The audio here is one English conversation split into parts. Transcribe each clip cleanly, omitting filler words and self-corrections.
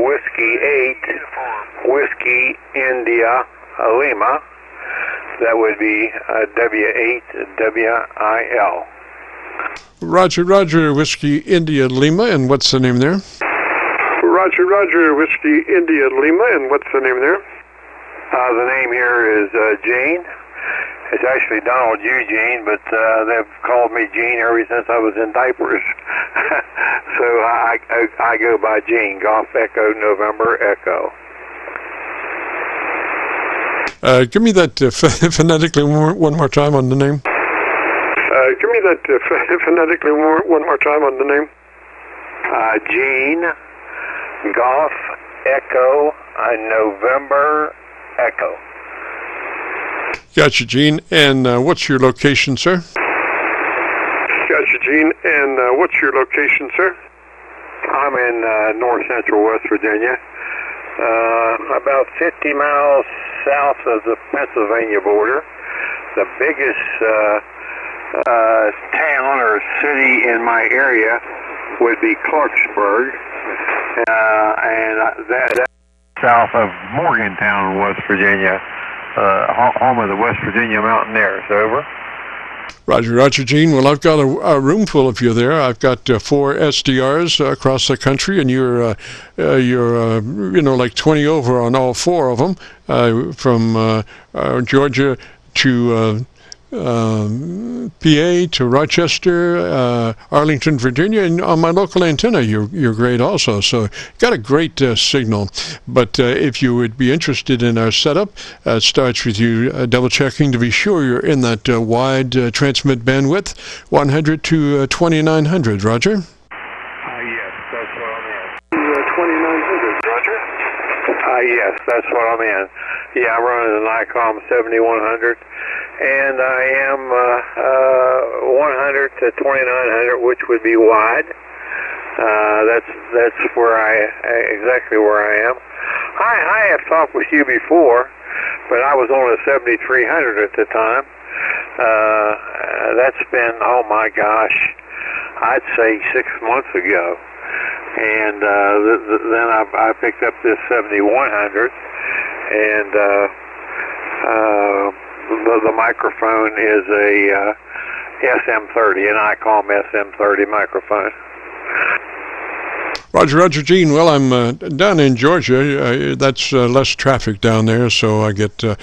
Whiskey 8, Whiskey India Lima. That would be W8WIL. Roger, Whiskey India Lima, and what's the name there? Roger, Whiskey India Lima, and what's the name there? The name here is Gene. It's actually Donald Eugene, but they've called me Gene ever since I was in diapers. So I go by Gene. Golf Echo November Echo. Give me that phonetically one more time on the name. Give me that phonetically one more time on the name. Gene, Golf, Echo, November, Echo. Gotcha, Gene. And what's your location, sir? Gotcha, Gene. And what's your location, sir? I'm in north central West Virginia, about 50 miles south of the Pennsylvania border. The biggest town or city in my area would be Clarksburg, and that's south of Morgantown, West Virginia, home of the West Virginia Mountaineers. Over. Roger, Gene. Well, I've got a room full of you there. I've got 4 SDRs across the country, and you're like 20 over on all 4 of them, from Georgia to PA to Rochester, Arlington, Virginia, and on my local antenna, you're great also. So got a great signal. But if you would be interested in our setup, it starts with you double checking to be sure you're in that wide transmit bandwidth, 100 to 2900. Roger. Yes, that's what I'm in. 2900. Roger. Yes, that's what I'm in. Yeah, I'm running the Nikon 7100. And I am 100 to 2900, which would be wide. That's where exactly where I am. I have talked with you before, but I was on a 7300 at the time. That's been, oh my gosh, I'd say 6 months ago. And then I picked up this 7100, and the microphone is a SM30, an ICOM SM30 microphone. Roger, Gene. Well, I'm down in Georgia. That's less traffic down there, so I get a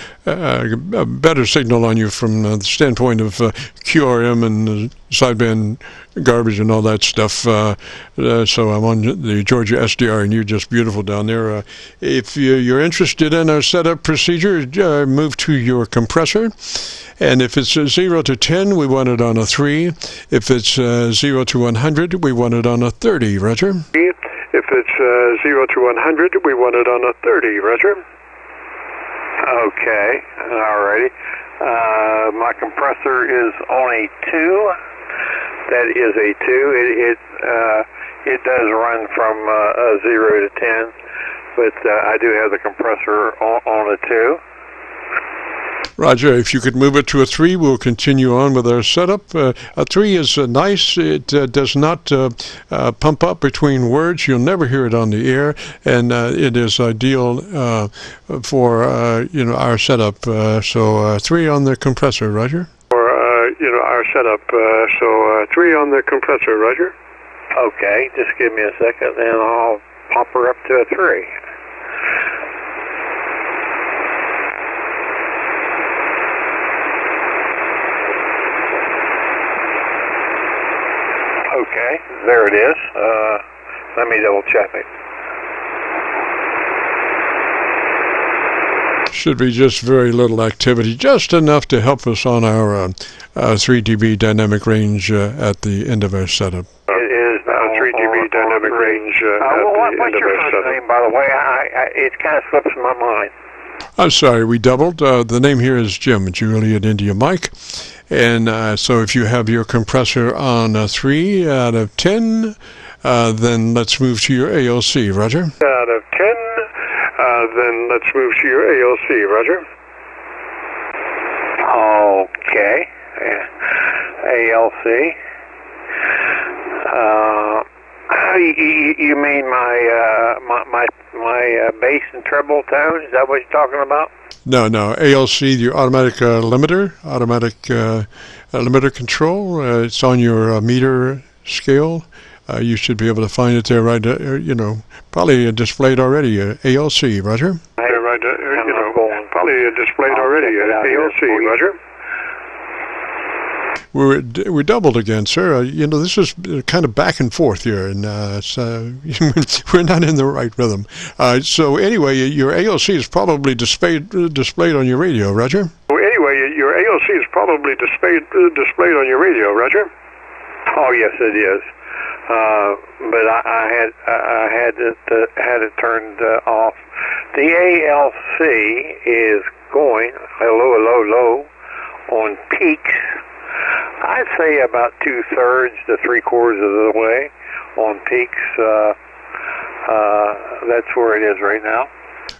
better signal on you from the standpoint of QRM and sideband garbage and all that stuff. So I'm on the Georgia SDR, and you're just beautiful down there. If you're interested in our setup procedure, move to your compressor. And if it's 0 to 10, we want it on a 3. If it's 0 to 100, we want it on a 30. Roger? If it's 0 to 100, we want it on a 30. Roger? Okay, alrighty. My compressor is on a 2. That is a 2. It does run from 0 to 10, but I do have the compressor on a 2. Roger, if you could move it to a 3, we'll continue on with our setup. A 3 is nice. It does not pump up between words. You'll never hear it on the air, and it is ideal for our setup. So 3 on the compressor, Roger. For our setup. So 3 on the compressor, Roger. Okay, just give me a second, and I'll pop her up to a 3. Okay, there it is. Let me double check it. Should be just very little activity, just enough to help us on our 3 dB dynamic range at the end of our setup. It is 3 dB dynamic range at the what's end of your our first setup. name, by the way? It kind of slips my mind. I'm sorry, we doubled. The name here is Jim, Juliet India Mike. And so if you have your compressor on a 3 out of 10, then let's move to your ALC, Roger. Out of 10, then let's move to your ALC, Roger. Okay. ALC. You mean my my bass and treble tone. Is that what you're talking about? No, ALC, your automatic limiter control. It's on your meter scale. You should be able to find it there, right? Probably displayed already. ALC, Roger. Probably displayed already. ALC, Roger. We're doubled again, sir. This is kind of back and forth here, and we're not in the right rhythm. So anyway, your ALC is probably displayed on your radio, Roger. Anyway, your ALC is probably displayed on your radio, Roger. Oh yes, it is. But I had it turned off. The ALC is going low on peaks. I'd say about 2/3 to 3/4 of the way on peaks. That's where it is right now.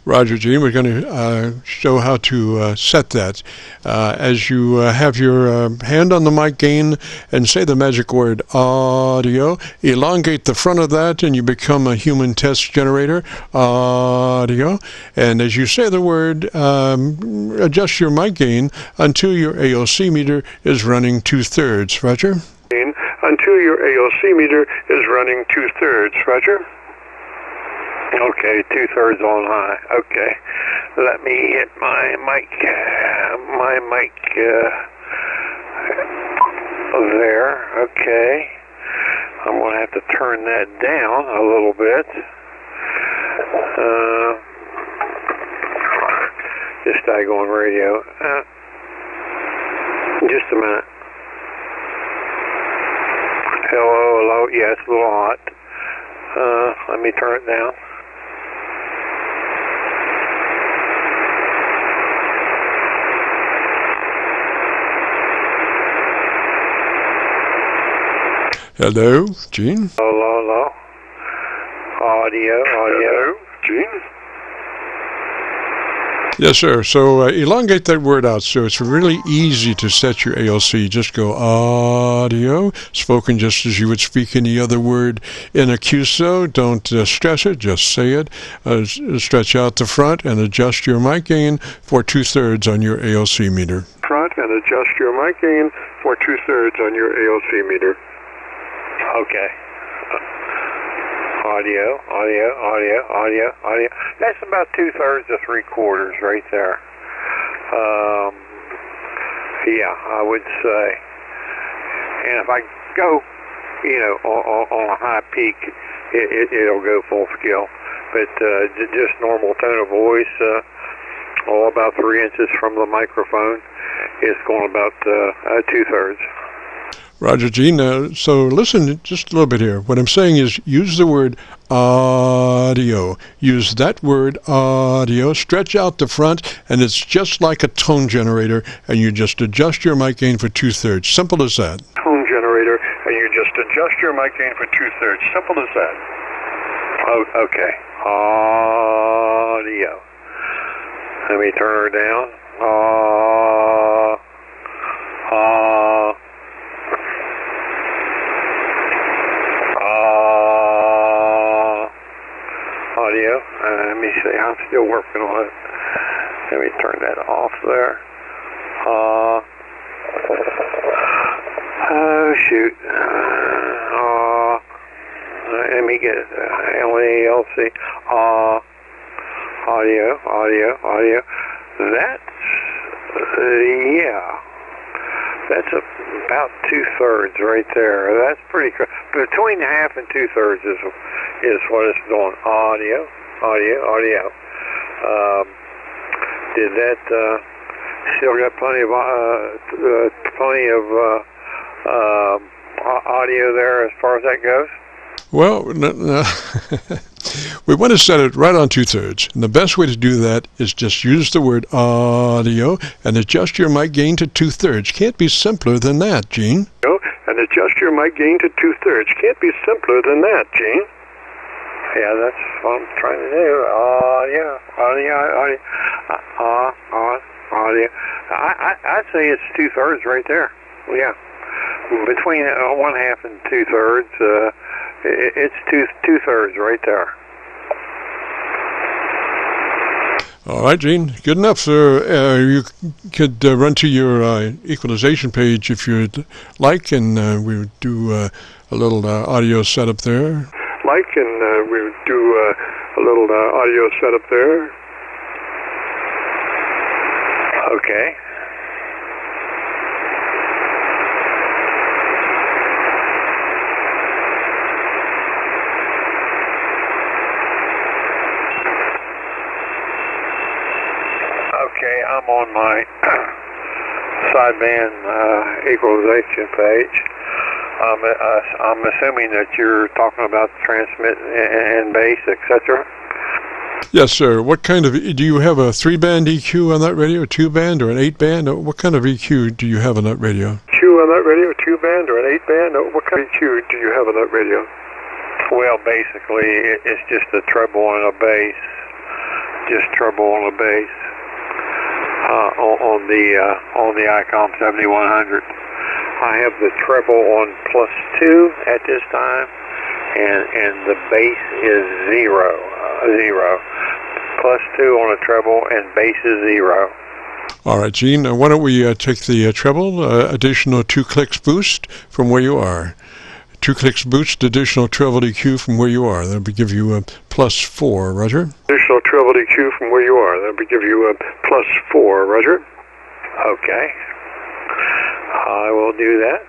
Roger, Gene, we're going to show how to set that. As you have your hand on the mic gain and say the magic word audio, elongate the front of that and you become a human test generator, audio. And as you say the word, adjust your mic gain until your ALC meter is running 2/3. Roger? Until your ALC meter is running 2/3. Roger? Okay, 2/3 on high. Okay, let me hit my mic there. Okay, I'm going to have to turn that down a little bit. Just daggone radio. Just a minute. Hello. Yeah, it's a little hot. Let me turn it down. Hello, Gene. Hello. Audio. Hello, Gene. Yes, sir. So elongate that word out so it's really easy to set your ALC. Just go audio, spoken just as you would speak any other word in a QSO. Don't stress it, just say it. Stretch out the front and adjust your mic gain for 2/3 on your ALC meter. Front and adjust your mic gain for 2/3 on your ALC meter. Okay. Audio. That's about 2/3 to 3/4 right there. Yeah, I would say. And if I go, on a high peak, it'll go full scale. But just normal tone of voice, about 3 inches from the microphone, is going about 2/3. Roger, Gene. So listen just a little bit here. What I'm saying is use the word audio. Use that word audio. Stretch out the front, and it's just like a tone generator, and you just adjust your mic gain for 2/3. Simple as that. Tone generator, and you just adjust your mic gain for 2/3. Simple as that. Oh, okay. Audio. Let me turn her down. Audio. Let me see. I'm still working on it. Let me turn that off there. Oh shoot. Let me get LALC. Audio. That's yeah. That's about 2/3 right there. That's pretty cool. Between half and 2/3 is what it's doing. Audio. Did that still got plenty of audio there as far as that goes? Well, no. We want to set it right on 2/3. And the best way to do that is just use the word audio and adjust your mic gain to 2/3. Can't be simpler than that, Gene. And adjust your mic gain to 2/3. Can't be simpler than that, Gene. Yeah, that's what I'm trying to do. Audio. I'd say it's 2/3 right there. Yeah. Between 1/2 and 2/3, it's 2/3 right there. All right, Gene. Good enough, sir. You could run to your equalization page if you'd like, and we would do a little audio setup there. We would do a little audio setup there. Okay. Okay, I'm on my sideband equalization page. I'm assuming that you're talking about transmit and base, etc. Yes, sir. What kind of, do you have a 3-band EQ on that radio, a 2-band, or an 8-band? What kind of EQ do you have on that radio? EQ on that radio, 2-band or an 8-band? What kind of EQ do you have on that radio? Well, basically, it's just a treble and a bass. Just treble and a bass on the ICOM 7100. I have the treble on +2 at this time, and the bass is zero. +2 on a treble, and bass is 0. All right, Gene. Why don't we take the treble, additional 2 clicks boost from where you are. 2 clicks boost, additional treble EQ from where you are. That would give you a +4, Roger. Additional treble EQ from where you are. That would give you a +4, Roger. Okay. I will do that.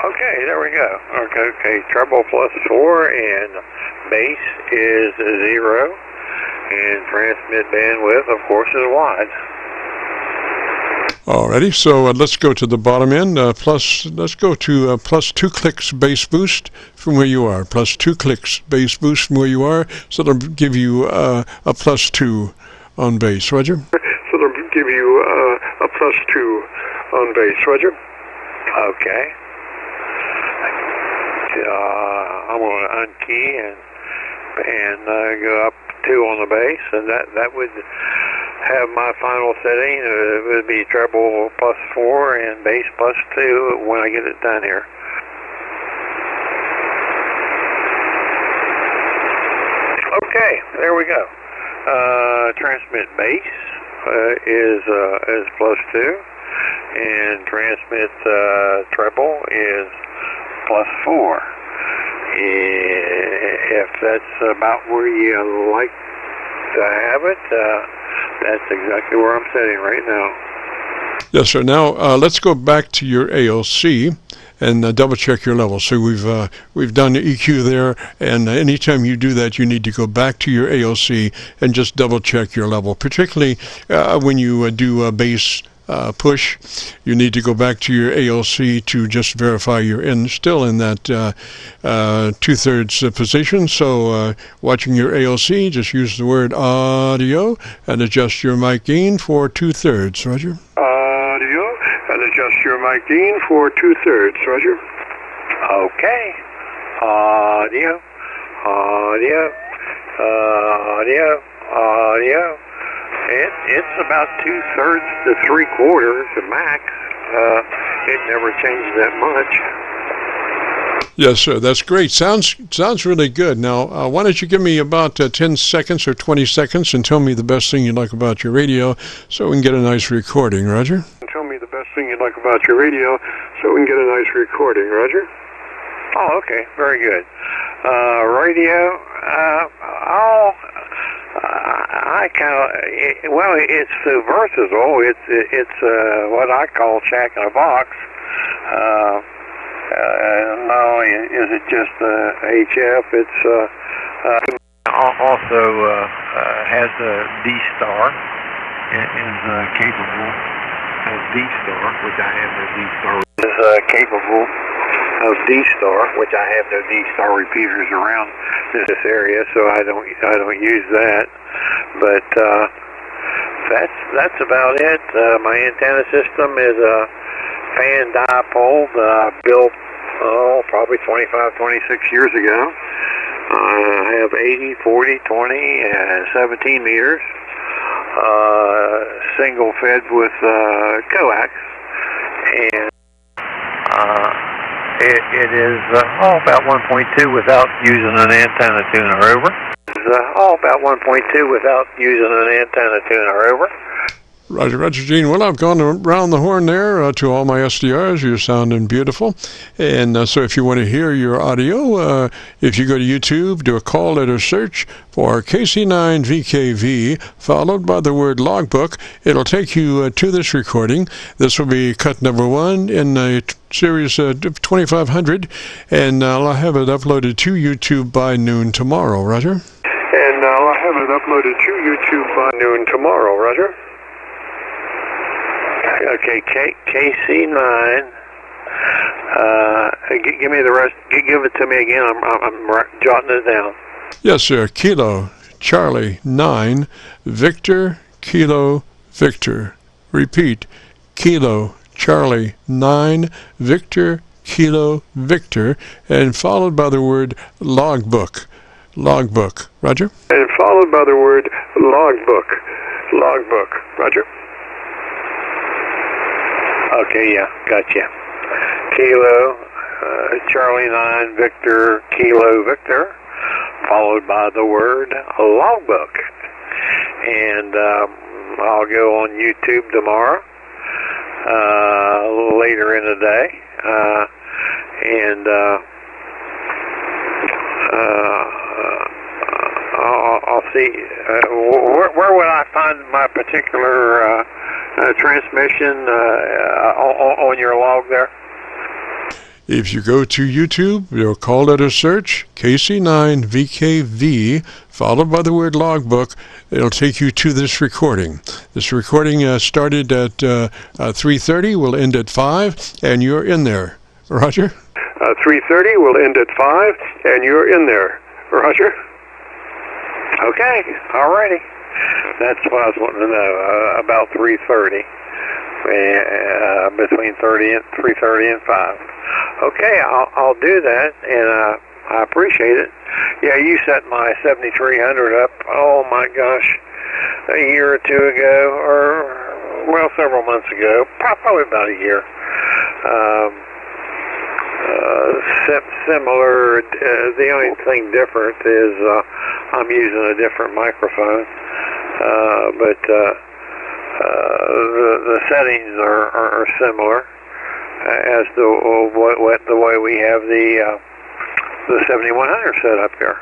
Okay, there we go. Okay, treble +4, and bass is 0, and transmit bandwidth, of course, is wide. Alrighty, so let's go to the bottom end. Let's go to +2 clicks bass boost from where you are. +2 clicks bass boost from where you are. So that'll give you a +2 on bass, Roger. So that'll give you a +2 on bass, Roger. Okay. I'm going to unkey and go up 2 on the bass, and that would have my final setting. It would be treble +4 and bass +2 when I get it done here. Okay, there we go. Transmit bass is +2, and transmit treble is +4. If that's about where you like to have it, that's exactly where I'm sitting right now. Yes, sir. Now let's go back to your ALC and double check your level. So we've done the EQ there, and anytime you do that, you need to go back to your ALC and just double check your level. Particularly when you do a bass push, you need to go back to your ALC to just verify you're still in that 2/3 position. So watching your ALC, just use the word audio and adjust your mic gain for 2/3, Roger. Audio and adjust your mic gain for 2/3, Roger. Okay. Audio. It's about 2/3 to 3/4 max. It never changes that much. Yes, sir. That's great. Sounds really good. Now, why don't you give me about 10 seconds or 20 seconds and tell me the best thing you like about your radio so we can get a nice recording, Roger? Tell me the best thing you like about your radio so we can get a nice recording, Roger. Oh, okay. Very good. Radio, it's versatile. It's what I call Jack in a box. Not only is it just HF, it's also has a D-Star, is capable of D-Star, which I have no D-Star. Is capable of D-Star, which I have no D-Star repeaters around this area, so I don't use that. But that's about it. My antenna system is a fan dipole that I built probably 25, 26 years ago. I have 80, 40, 20, and 17 meters, single fed with coax, and It is about 1.2 without using an antenna tuner. Over. It's about 1.2 without using an antenna tuner. Over. Roger, Roger, Gene. Well, I've gone around the horn there to all my SDRs. You're sounding beautiful. And so if you want to hear your audio, if you go to YouTube, do a call letter search for KC9VKV, followed by the word logbook. It'll take you to this recording. This will be cut number 1 in a series 2500, and I'll have it uploaded to YouTube by noon tomorrow, Roger. And I'll have it uploaded to YouTube by noon tomorrow, Roger. Okay, KC9. Give me the rest. Give it to me again. I'm jotting it down. Yes, sir. Kilo, Charlie, 9, Victor, Kilo, Victor. Repeat. Kilo, Charlie, 9, Victor, Kilo, Victor, and followed by the word logbook. Logbook. Roger? And followed by the word logbook. Logbook. Roger? Okay, yeah, gotcha. Kilo, Charlie 9, Victor, Kilo, Victor, followed by the word logbook. And I'll go on YouTube tomorrow, later in the day, and I'll see, where would I find my particular transmission on your log there? If you go to YouTube, you'll call letter search KC9VKV, followed by the word logbook. It'll take you to this recording. This recording started at 3:30, will end at 5, and you're in there. Roger? 3:30 will end at 5, and you're in there. Roger? Okay, alrighty. That's what I was wanting to know, about 3:30, between 3:30 and 5. Okay, I'll do that, and I appreciate it. Yeah, you set my 7300 up, oh my gosh, a year or two ago, or, well, several months ago, probably about a year. Similar, the only thing different is I'm using a different microphone. But the settings are similar as to the way we have the 7100 set up here.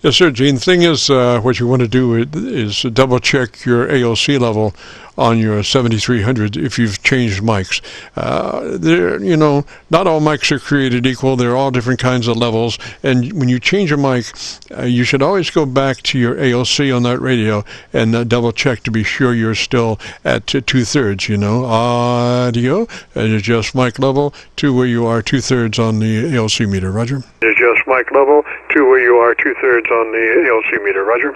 Yes, sir, Gene. The thing is, what you want to do is double check your ALC level on your 7300 if you've changed mics. Not all mics are created equal. They're all different kinds of levels. And when you change a mic, you should always go back to your ALC on that radio and double check to be sure you're still at 2/3, audio, and adjust mic level to where you are 2/3 on the ALC meter. Roger? Adjust mic level to where you are 2/3 on the ALC meter. Roger?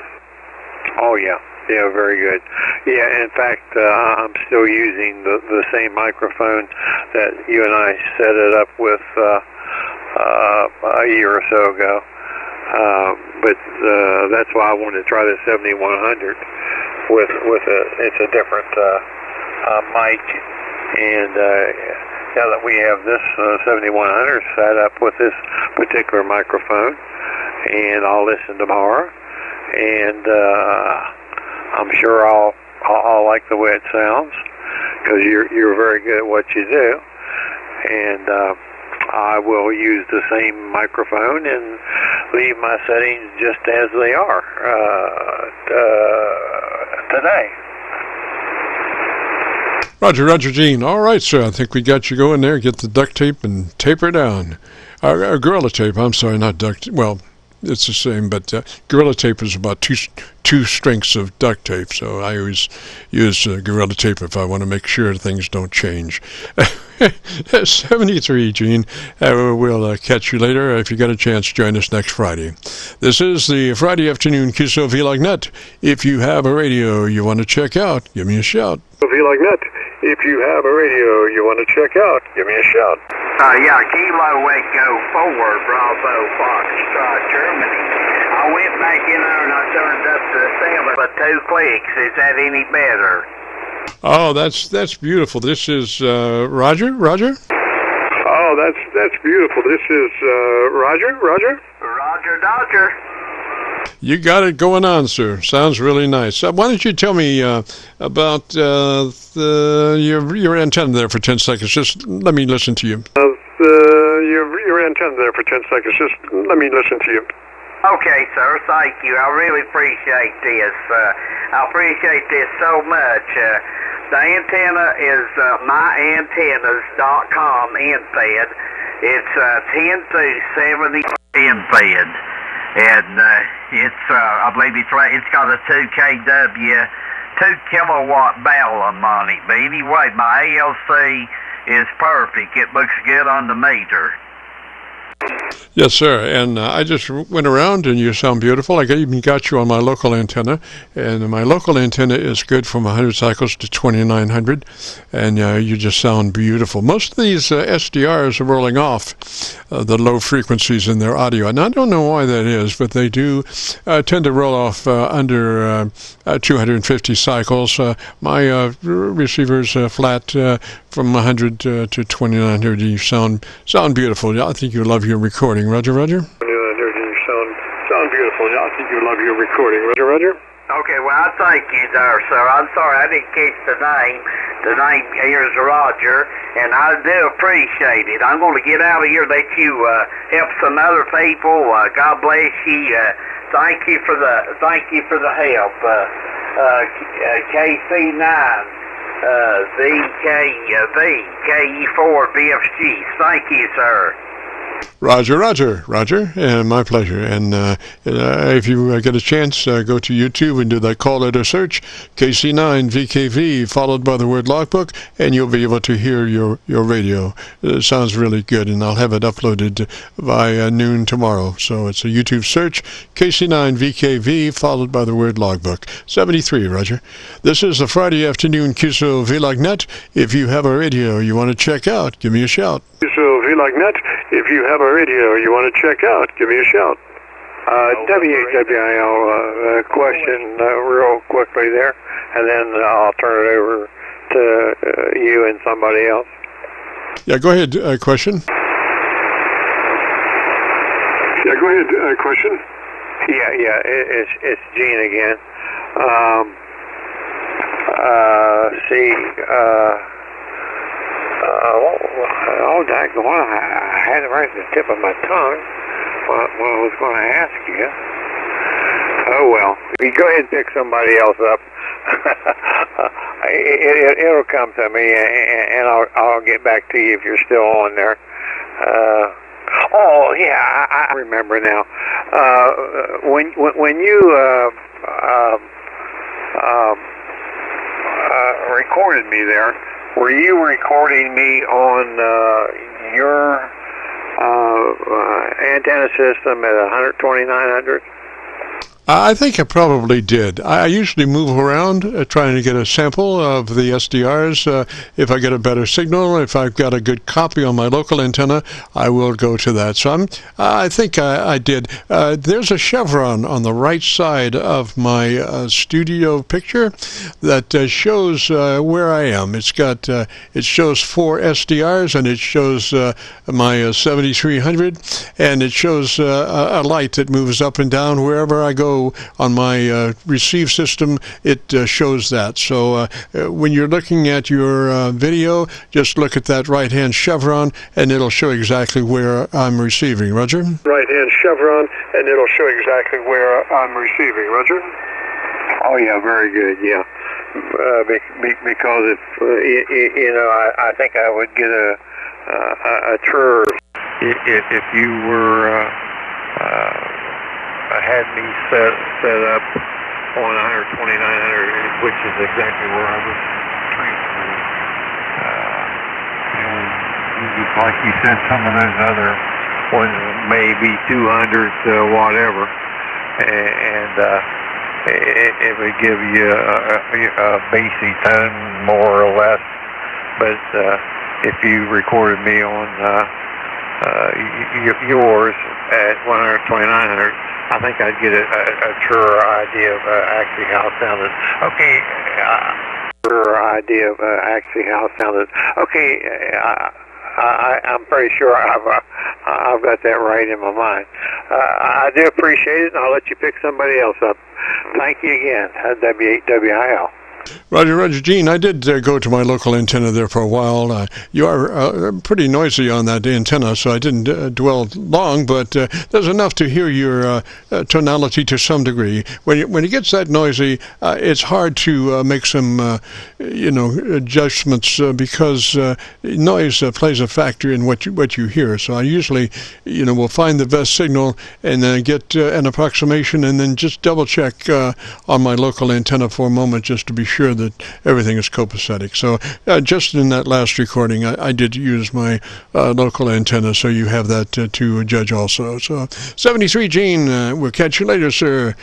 Oh, yeah. Yeah, very good. Yeah, in fact, I'm still using the same microphone that you and I set it up with a year or so ago. But that's why I wanted to try the 7100 with it's a different mic, and now that we have this 7100 set up with this particular microphone, and I'll listen tomorrow, and I'm sure I'll like the way it sounds, because you're very good at what you do, and I will use the same microphone and leave my settings just as they are today. Roger, Gene. All right, sir. I think we got you going there. Get the duct tape and tape her down. Gorilla tape. I'm sorry, not duct. Well, it's the same, but Gorilla Tape is about two strengths of duct tape, so I always use Gorilla Tape if I want to make sure things don't change. 73, Gene. We'll catch you later. If you get a chance, join us next Friday. This is the Friday afternoon Qso-Vlog Net. If you have a radio you want to check out, give me a shout. Vlog Net. If you have a radio you want to check out, give me a shout. Yeah, Kilo Echo 4, Bravo, Foxtrot, Germany. I went back in there and I turned up the 7, but 2 clicks. Is that any better? Oh, that's beautiful. This is Roger? Wow, that's beautiful. This is Roger. Roger. Roger Dodger. You got it going on, sir. Sounds really nice. Why don't you tell me about your antenna there for 10 seconds? Just let me listen to you. Your antenna there for 10 seconds. Just let me listen to you. Okay, sir. Thank you. I really appreciate this. I appreciate this so much. The antenna is myantennas.com end-fed. It's 10 through 70 end-fed. And it's, I believe it's got a 2 kW, 2 kilowatt balun on it. But anyway, my ALC is perfect. It looks good on the meter. Yes, sir. And I just went around, and you sound beautiful. I even got you on my local antenna, and my local antenna is good from 100 cycles to 2900, and you just sound beautiful. Most of these SDRs are rolling off the low frequencies in their audio, and I don't know why that is, but they do tend to roll off under 250 cycles. My receivers flat from 100 to 2900. You sound beautiful. I think you love your recording. Roger, Roger. You sound beautiful. I think you love your recording. Roger, Roger. Okay, well, I thank you there, sir. I'm sorry I didn't catch the name. The name here is Roger, and I do appreciate it. I'm going to get out of here, let you help some other people. God bless you. Thank you for the help. KC9VKV, KE4BFG. Thank you, sir. Roger, Roger, Roger, and my pleasure. And if you get a chance, go to YouTube and do that call letter search, KC9VKV, followed by the word logbook, and you'll be able to hear your radio. It sounds really good, and I'll have it uploaded by noon tomorrow. So it's a YouTube search, KC9VKV, followed by the word logbook. 73, Roger. This is the Friday afternoon Qso-Vlog net. If you have a radio you want to check out, give me a shout. Qso-Vlog net. If you have a radio you want to check out, give me a shout. W8WIL question real quickly there, and then I'll turn it over to you and somebody else. Yeah, go ahead, question. Yeah, go ahead, question. Yeah, it's Gene again. Daggone, I had it right at the tip of my tongue. What I was going to ask you. Oh, well. You go ahead and pick somebody else up. It'll come to me, and I'll get back to you if you're still on there. Oh, yeah, I remember now. When you recorded me there, were you recording me on your antenna system at 12900? I think I probably did. I usually move around trying to get a sample of the SDRs. If I get a better signal, if I've got a good copy on my local antenna, I will go to that. So I think I did. There's a chevron on the right side of my studio picture that shows where I am. It's got it shows 4 SDRs, and it shows my 7300, and it shows a light that moves up and down wherever I go. On my receive system, it shows that. So when you're looking at your video, just look at that right-hand chevron, and it'll show exactly where I'm receiving. Roger? Right-hand chevron, and it'll show exactly where I'm receiving. Roger? Oh, yeah, very good, yeah. Because if, I think I would get a truer if you were... had me set up on 12900, which is exactly where I was transferring. And like you said, some of those other ones may be 200 whatever, and it would give you a bassy tone more or less. But if you recorded me on yours at 12900, I think I'd get a truer idea of actually how it sounded. Okay, truer idea of actually how it sounded. Okay, I'm pretty sure I've got that right in my mind. I do appreciate it, and I'll let you pick somebody else up. Thank you again, W8WIL. Roger, Gene. I did go to my local antenna there for a while. You are pretty noisy on that antenna, so I didn't dwell long, but there's enough to hear your tonality to some degree. When it gets that noisy, it's hard to make some, adjustments because noise plays a factor in what you hear. So I usually, will find the best signal and then get an approximation, and then just double check on my local antenna for a moment just to be sure that everything is copacetic. So just in that last recording, I did use my local antenna, so you have that to judge also. So 73 Gene, we'll catch you later, sir.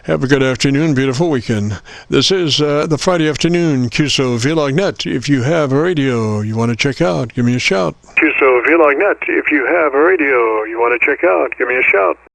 Have a good afternoon, beautiful weekend. This is the Friday afternoon Qso-Vlog net. If you have a radio you want to check out, give me a shout. Qso-Vlog net. If you have a radio you want to check out, give me a shout.